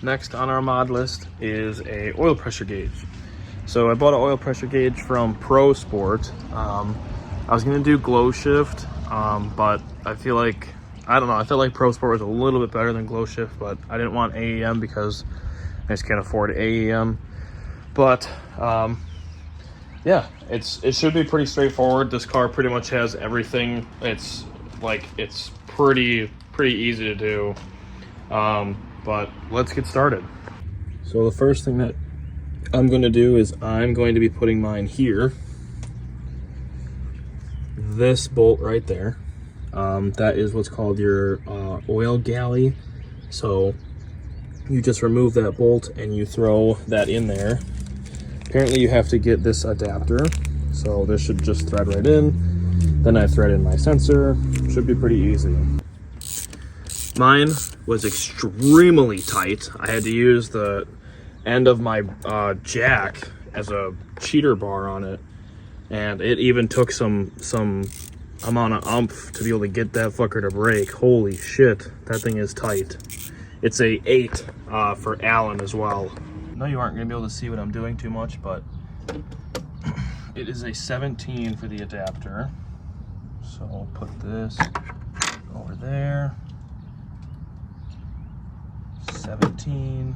next on our mod list is a oil pressure gauge. So I bought an oil pressure gauge from ProSport. I was gonna do glow shift, but I feel like, I don't know, I felt like ProSport was a little bit better than glow shift, but I didn't want AEM because I just can't afford AEM. But yeah, it should be pretty straightforward. This car pretty much has everything. It's pretty easy to do. But let's get started. So the first thing that I'm going to do is I'm going to be putting mine here. This bolt right there. That is what's called your oil galley. So you just remove that bolt and you throw that in there. Apparently you have to get this adapter. So this should just thread right in. Then I thread in my sensor. Should be pretty easy. Mine was extremely tight. I had to use the end of my jack as a cheater bar on it, and it even took some amount of oomph to be able to get that fucker to break. Holy shit, that thing is tight. It's a 8 for Allen as well. I know you aren't gonna be able to see what I'm doing too much, but it is a 17 for the adapter. So I'll put this over there. 17.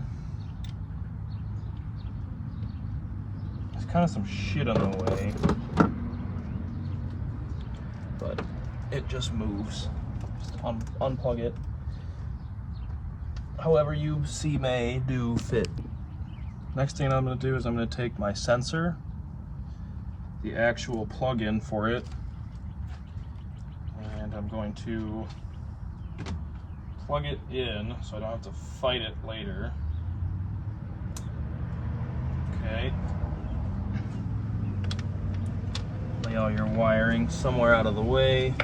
There's kind of some shit on the way, but it just moves. Just unplug it. However you see may do fit. Next thing I'm going to do is I'm going to take my sensor, the actual plug-in for it, and I'm going to plug it in so I don't have to fight it later. Okay. Lay all your wiring somewhere out of the way.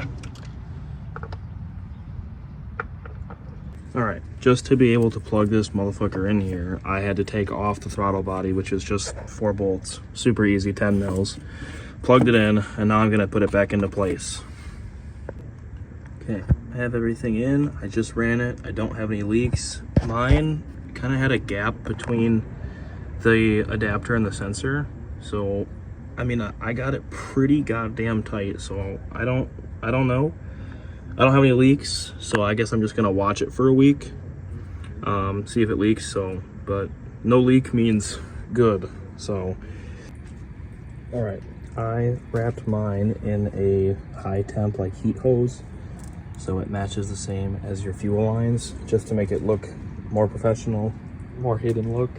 Alright, just to be able to plug this motherfucker in here, I had to take off the throttle body, which is just 4 bolts. Super easy, 10 mils. Plugged it in, and now I'm going to put it back into place. Okay, I have everything in. I just ran it. I don't have any leaks. Mine kind of had a gap between the adapter and the sensor. So, I mean, I got it pretty goddamn tight. So I don't know. I don't have any leaks. So I guess I'm just gonna watch it for a week. See if it leaks. So, but no leak means good. So, all right. I wrapped mine in a high temp like heat hose, so it matches the same as your fuel lines, just to make it look more professional, more hidden look.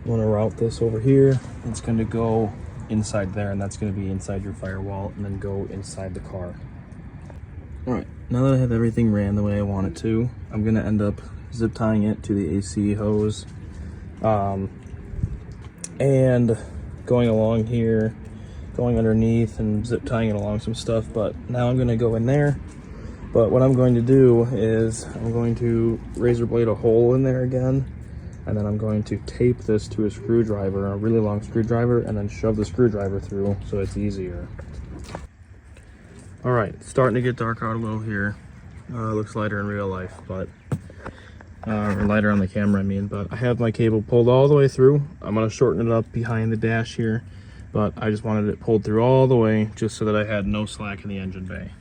I'm gonna route this over here. It's gonna go inside there, and that's gonna be inside your firewall, and then go inside the car. All right, now that I have everything ran the way I want it to, I'm gonna end up zip tying it to the AC hose, and going along here, going underneath and zip tying it along some stuff. But now I'm gonna go in there. But what I'm going to do is I'm going to razor blade a hole in there again, and then I'm going to tape this to a screwdriver, a really long screwdriver, and then shove the screwdriver through so it's easier. All right, it's starting to get dark out a little here. Looks lighter in real life, but or lighter on the camera, I mean. But I have my cable pulled all the way through. I'm gonna shorten it up behind the dash here, but I just wanted it pulled through all the way just so that I had no slack in the engine bay.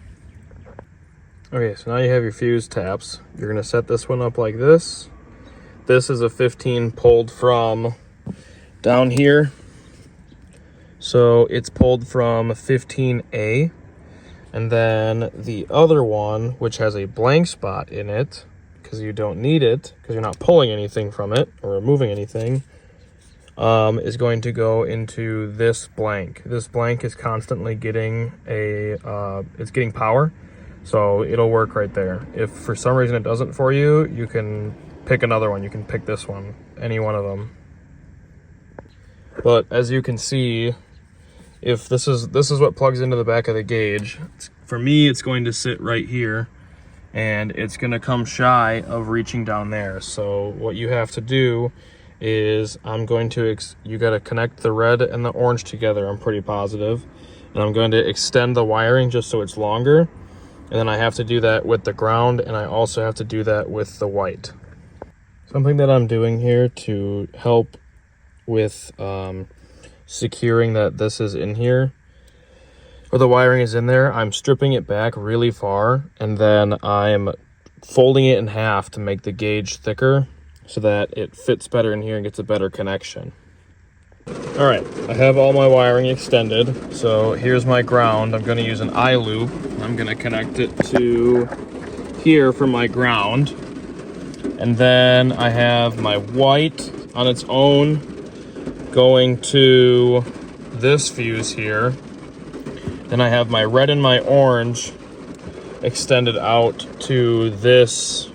Okay, so now you have your fuse taps. You're gonna set this one up like this. This is a 15 pulled from down here. So it's pulled from 15A. And then the other one, which has a blank spot in it, because you don't need it, because you're not pulling anything from it or removing anything, is going to go into this blank. This blank is constantly getting it's getting power. So it'll work right there. If for some reason it doesn't for you, you can pick another one. You can pick this one, any one of them. But as you can see, if this is what plugs into the back of the gauge, for me it's going to sit right here, and it's going to come shy of reaching down there. So what you have to do is you got to connect the red and the orange together, I'm pretty positive, and I'm going to extend the wiring just so it's longer. And then I have to do that with the ground, and I also have to do that with the white. Something that I'm doing here to help with securing that this is in here, or the wiring is in there, I'm stripping it back really far, and then I'm folding it in half to make the gauge thicker so that it fits better in here and gets a better connection. All right, I have all my wiring extended, so here's my ground. I'm going to use an eye loop. I'm going to connect it to here for my ground. And then I have my white on its own going to this fuse here. Then I have my red and my orange extended out to this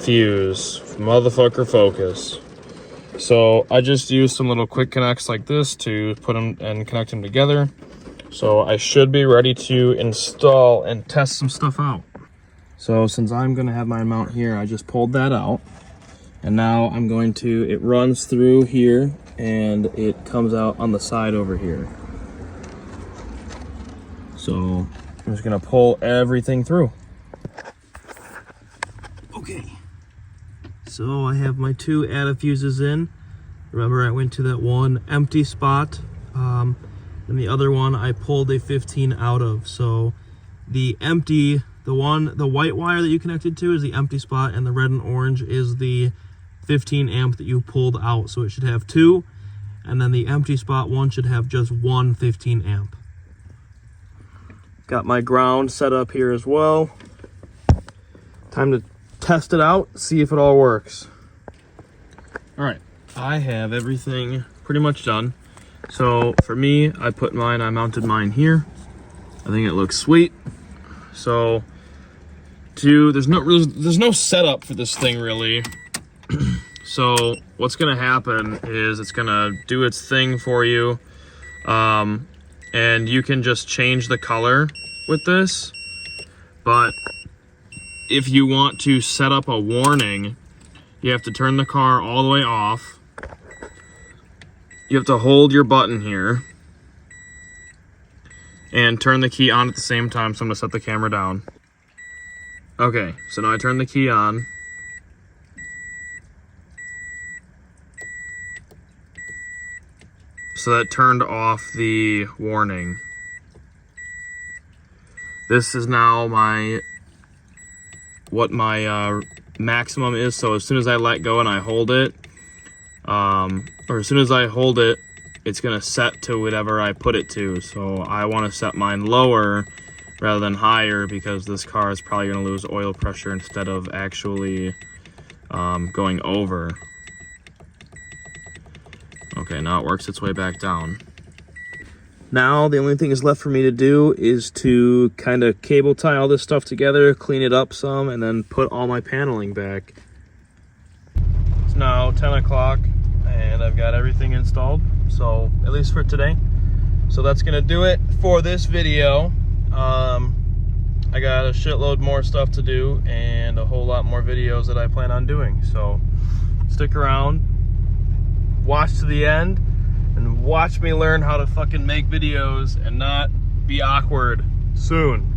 fuse. Motherfucker focus. So I just used some little quick connects like this to put them and connect them together. So I should be ready to install and test some stuff out. So since I'm going to have my mount here, I just pulled that out. And now I'm going to, it runs through here and it comes out on the side over here. So I'm just going to pull everything through. Okay. So I have my 2 addifuses in. Remember, I went to that one empty spot, and the other one I pulled a 15 out of. So the empty, the white wire that you connected to is the empty spot, and the red and orange is the 15 amp that you pulled out. So it should have 2, and then the empty spot one should have just 1 15 amp. Got my ground set up here as well. Time to test it out, see if it all works. All right, I have everything pretty much done. So for me, I mounted mine here. I think it looks sweet. So there's no setup for this thing really. So what's gonna happen is it's gonna do its thing for you. And you can just change the color with this, but if you want to set up a warning, you have to turn the car all the way off. You have to hold your button here and turn the key on at the same time. So I'm gonna set the camera down. Okay, so now I turn the key on. So that turned off the warning. This is now what my maximum is. So as soon as I let go and I hold it, or as soon as I hold it, it's gonna set to whatever I put it to. So I wanna set mine lower rather than higher because this car is probably gonna lose oil pressure instead of actually going over. Okay, now it works its way back down. Now the only thing is left for me to do is to kind of cable tie all this stuff together, clean it up some, and then put all my paneling back. It's now 10 o'clock and I've got everything installed, so at least for today. So that's gonna do it for this video. I got a shitload more stuff to do and a whole lot more videos that I plan on doing. So stick around, watch to the end, and watch me learn how to fucking make videos and not be awkward soon.